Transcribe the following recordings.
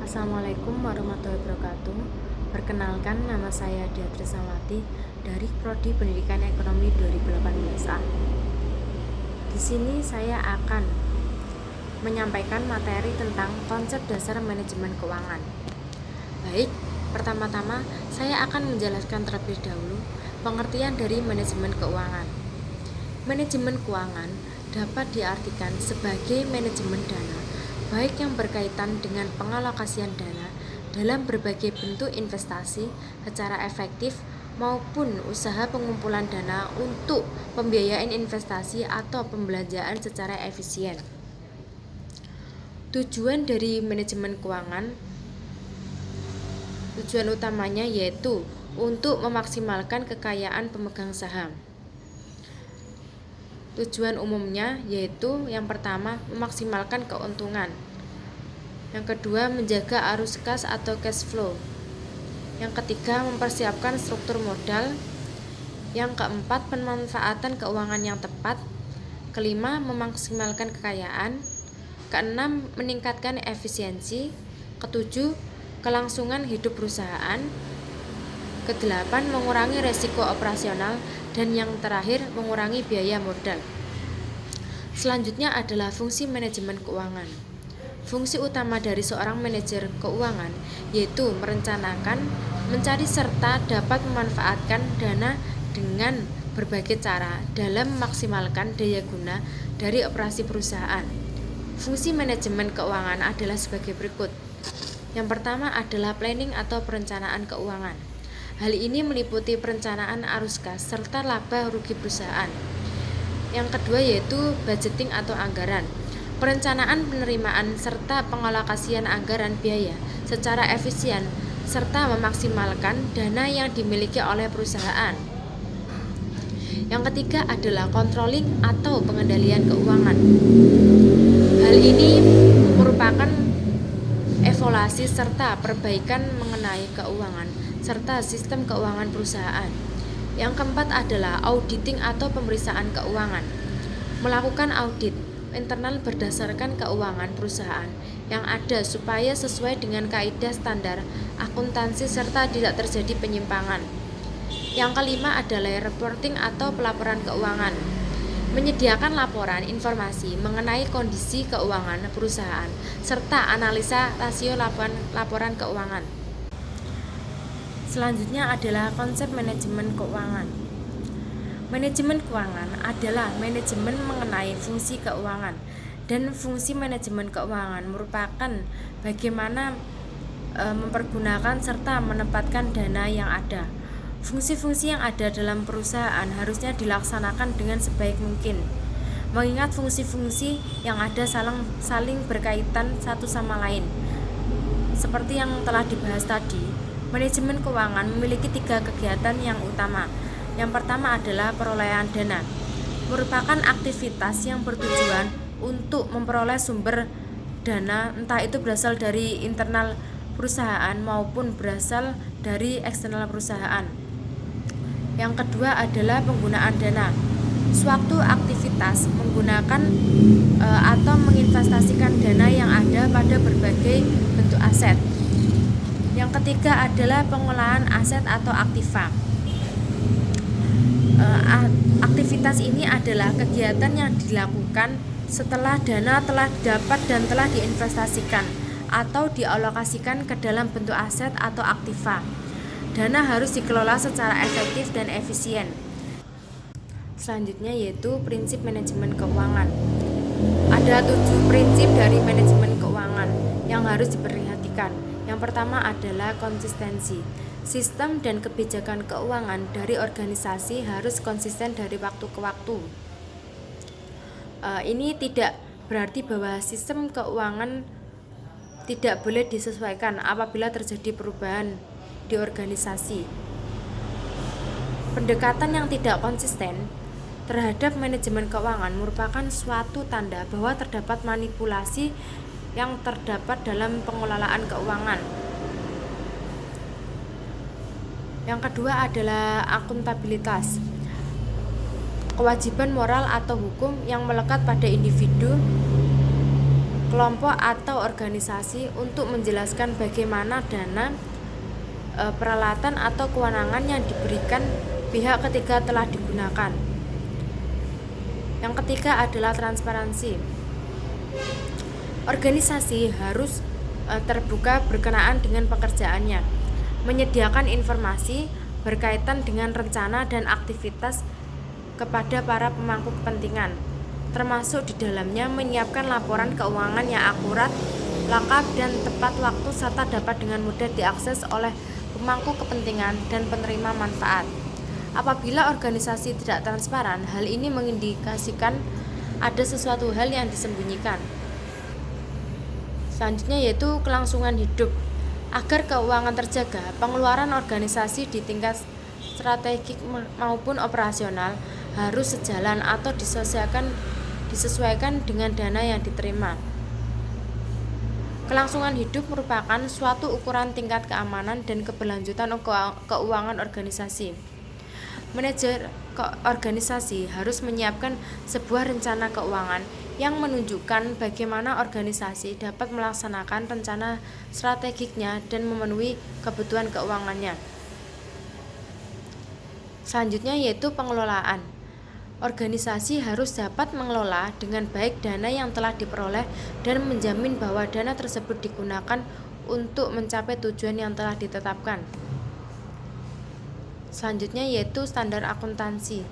Assalamualaikum warahmatullahi wabarakatuh. Perkenalkan, nama saya Dia Trisawati dari Prodi Pendidikan Ekonomi 2018A. Di sini saya akan menyampaikan materi tentang konsep dasar manajemen keuangan. Baik, pertama-tama saya akan menjelaskan terlebih dahulu pengertian dari manajemen keuangan. Manajemen keuangan dapat diartikan sebagai manajemen dana, baik yang berkaitan dengan pengalokasian dana dalam berbagai bentuk investasi secara efektif maupun usaha pengumpulan dana untuk pembiayaan investasi atau pembelanjaan secara efisien. Tujuan dari manajemen keuangan, tujuan utamanya yaitu untuk memaksimalkan kekayaan pemegang saham. Tujuan umumnya yaitu yang pertama memaksimalkan keuntungan, yang kedua menjaga arus kas atau cash flow, yang ketiga mempersiapkan struktur modal, yang keempat pemanfaatan keuangan yang tepat, kelima memaksimalkan kekayaan, keenam meningkatkan efisiensi, ketujuh kelangsungan hidup perusahaan, kedelapan mengurangi resiko operasional, dan yang terakhir mengurangi biaya modal. Selanjutnya adalah fungsi manajemen keuangan. Fungsi utama dari seorang manajer keuangan yaitu merencanakan, mencari serta dapat memanfaatkan dana dengan berbagai cara dalam memaksimalkan daya guna dari operasi perusahaan. Fungsi manajemen keuangan adalah sebagai berikut. Yang pertama adalah planning atau perencanaan keuangan. Hal ini meliputi perencanaan arus kas serta laba rugi perusahaan. Yang kedua yaitu budgeting atau anggaran. Perencanaan penerimaan serta pengalokasian anggaran biaya secara efisien serta memaksimalkan dana yang dimiliki oleh perusahaan. Yang ketiga adalah controlling atau pengendalian keuangan. Hal ini merupakan evaluasi serta perbaikan mengenai keuangan serta sistem keuangan perusahaan. Yang keempat adalah auditing atau pemeriksaan keuangan. Melakukan audit internal berdasarkan keuangan perusahaan yang ada supaya sesuai dengan kaidah standar akuntansi serta tidak terjadi penyimpangan. Yang kelima adalah reporting atau pelaporan keuangan. Menyediakan laporan informasi mengenai kondisi keuangan perusahaan serta analisa rasio laporan keuangan. Selanjutnya adalah konsep manajemen keuangan. Manajemen keuangan adalah manajemen mengenai fungsi keuangan, dan fungsi manajemen keuangan merupakan bagaimana mempergunakan serta menempatkan dana yang ada. Fungsi-fungsi yang ada dalam perusahaan harusnya dilaksanakan dengan sebaik mungkin, mengingat fungsi-fungsi yang ada saling berkaitan satu sama lain. Seperti yang telah dibahas tadi, manajemen keuangan memiliki 3 kegiatan yang utama. Yang pertama adalah perolehan dana, merupakan aktivitas yang bertujuan untuk memperoleh sumber dana, entah itu berasal dari internal perusahaan maupun berasal dari eksternal perusahaan. Yang kedua adalah penggunaan dana, suatu aktivitas menggunakan atau menginvestasikan dana yang ada pada berbagai bentuk aset. Yang ketiga adalah pengolahan aset atau aktiva. Aktivitas ini adalah kegiatan yang dilakukan setelah dana telah didapat dan telah diinvestasikan atau dialokasikan ke dalam bentuk aset atau aktiva. Dana harus dikelola secara efektif dan efisien. Selanjutnya yaitu prinsip manajemen keuangan. Ada 7 prinsip dari manajemen keuangan yang harus diperhatikan. Yang pertama adalah konsistensi. Sistem dan kebijakan keuangan dari organisasi harus konsisten dari waktu ke waktu. Ini tidak berarti bahwa sistem keuangan tidak boleh disesuaikan apabila terjadi perubahan di organisasi. Pendekatan yang tidak konsisten terhadap manajemen keuangan merupakan suatu tanda bahwa terdapat manipulasi yang terdapat dalam pengelolaan keuangan. Yang kedua adalah akuntabilitas. Kewajiban moral atau hukum yang melekat pada individu kelompok atau organisasi untuk menjelaskan bagaimana dana, peralatan atau kewenangan yang diberikan pihak ketiga telah digunakan. Yang ketiga adalah transparansi. Organisasi harus terbuka berkenaan dengan pekerjaannya, menyediakan informasi berkaitan dengan rencana dan aktivitas kepada para pemangku kepentingan, termasuk di dalamnya menyiapkan laporan keuangan yang akurat, lengkap dan tepat waktu serta dapat dengan mudah diakses oleh pemangku kepentingan dan penerima manfaat. Apabila organisasi tidak transparan, hal ini mengindikasikan ada sesuatu hal yang disembunyikan. Selanjutnya yaitu kelangsungan hidup. Agar keuangan terjaga, pengeluaran organisasi di tingkat strategik maupun operasional harus sejalan atau disesuaikan dengan dana yang diterima. Kelangsungan hidup merupakan suatu ukuran tingkat keamanan dan keberlanjutan keuangan organisasi. Manajer organisasi harus menyiapkan sebuah rencana keuangan yang menunjukkan bagaimana organisasi dapat melaksanakan rencana strategiknya dan memenuhi kebutuhan keuangannya. Selanjutnya yaitu pengelolaan. Organisasi harus dapat mengelola dengan baik dana yang telah diperoleh dan menjamin bahwa dana tersebut digunakan untuk mencapai tujuan yang telah ditetapkan. Selanjutnya yaitu standar akuntansi.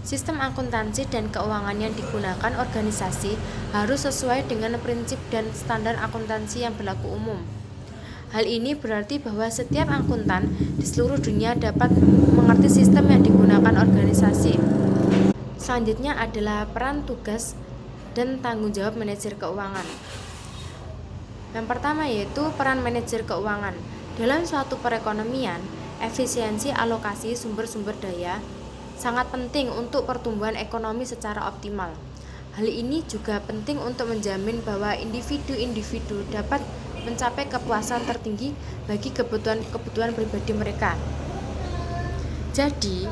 Sistem akuntansi dan keuangan yang digunakan organisasi harus sesuai dengan prinsip dan standar akuntansi yang berlaku umum. Hal ini berarti bahwa setiap akuntan di seluruh dunia dapat mengerti sistem yang digunakan organisasi. Selanjutnya adalah peran, tugas, dan tanggung jawab manajer keuangan. Yang pertama yaitu peran manajer keuangan. Dalam suatu perekonomian, efisiensi alokasi sumber-sumber daya sangat penting untuk pertumbuhan ekonomi secara optimal. Hal ini juga penting untuk menjamin bahwa individu-individu dapat mencapai kepuasan tertinggi bagi kebutuhan pribadi mereka. Jadi,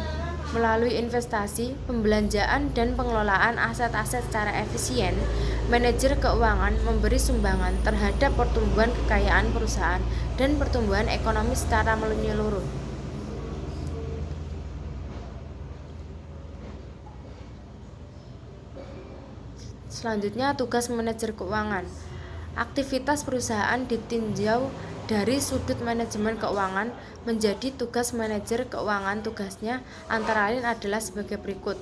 melalui investasi, pembelanjaan, dan pengelolaan aset-aset secara efisien, manajer keuangan memberi sumbangan terhadap pertumbuhan kekayaan perusahaan dan pertumbuhan ekonomi secara menyeluruh. Selanjutnya, tugas manajer keuangan. Aktivitas perusahaan ditinjau dari sudut manajemen keuangan menjadi tugas manajer keuangan. Tugasnya antara lain adalah sebagai berikut: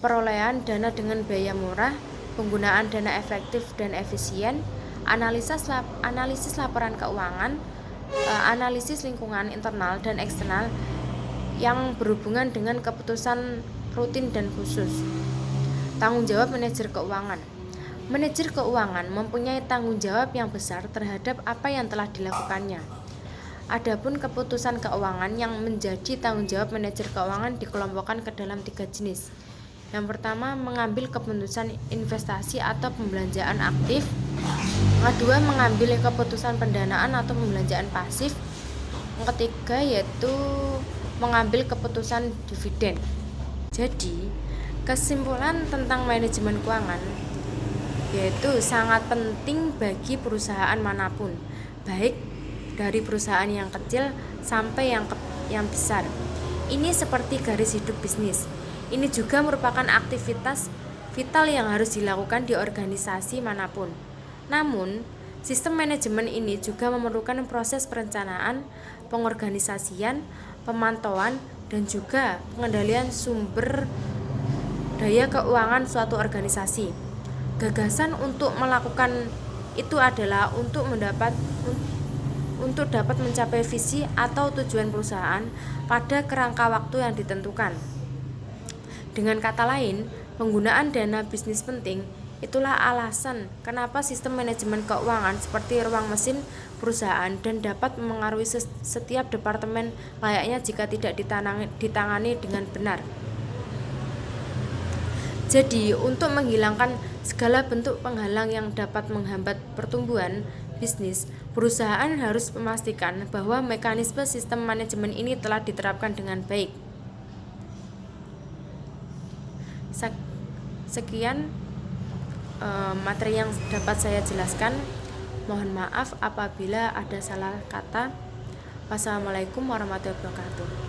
perolehan dana dengan biaya murah, penggunaan dana efektif dan efisien, analisis laporan keuangan, analisis lingkungan internal dan eksternal yang berhubungan dengan keputusan rutin dan khusus. Tanggung jawab manajer keuangan. Manajer keuangan mempunyai tanggung jawab yang besar terhadap apa yang telah dilakukannya. Adapun keputusan keuangan yang menjadi tanggung jawab manajer keuangan dikelompokkan ke dalam 3 jenis. Yang pertama, mengambil keputusan investasi atau pembelanjaan aktif. Yang kedua, mengambil keputusan pendanaan atau pembelanjaan pasif. Yang ketiga yaitu mengambil keputusan dividen. Jadi, kesimpulan tentang manajemen keuangan yaitu sangat penting bagi perusahaan manapun, baik dari perusahaan yang kecil sampai yang besar. Ini seperti garis hidup bisnis. Ini juga merupakan aktivitas vital yang harus dilakukan di organisasi manapun. Namun, sistem manajemen ini juga memerlukan proses perencanaan, pengorganisasian, pemantauan, dan juga pengendalian sumber daya keuangan suatu organisasi. Gagasan untuk melakukan itu adalah untuk dapat mencapai visi atau tujuan perusahaan pada kerangka waktu yang ditentukan. Dengan kata lain, penggunaan dana bisnis penting. Itulah alasan kenapa sistem manajemen keuangan seperti ruang mesin perusahaan dan dapat memengaruhi setiap departemen layaknya jika tidak ditangani dengan benar. Jadi, untuk menghilangkan segala bentuk penghalang yang dapat menghambat pertumbuhan bisnis, perusahaan harus memastikan bahwa mekanisme sistem manajemen ini telah diterapkan dengan baik. Sekian materi yang dapat saya jelaskan. Mohon maaf apabila ada salah kata. Wassalamualaikum warahmatullahi wabarakatuh.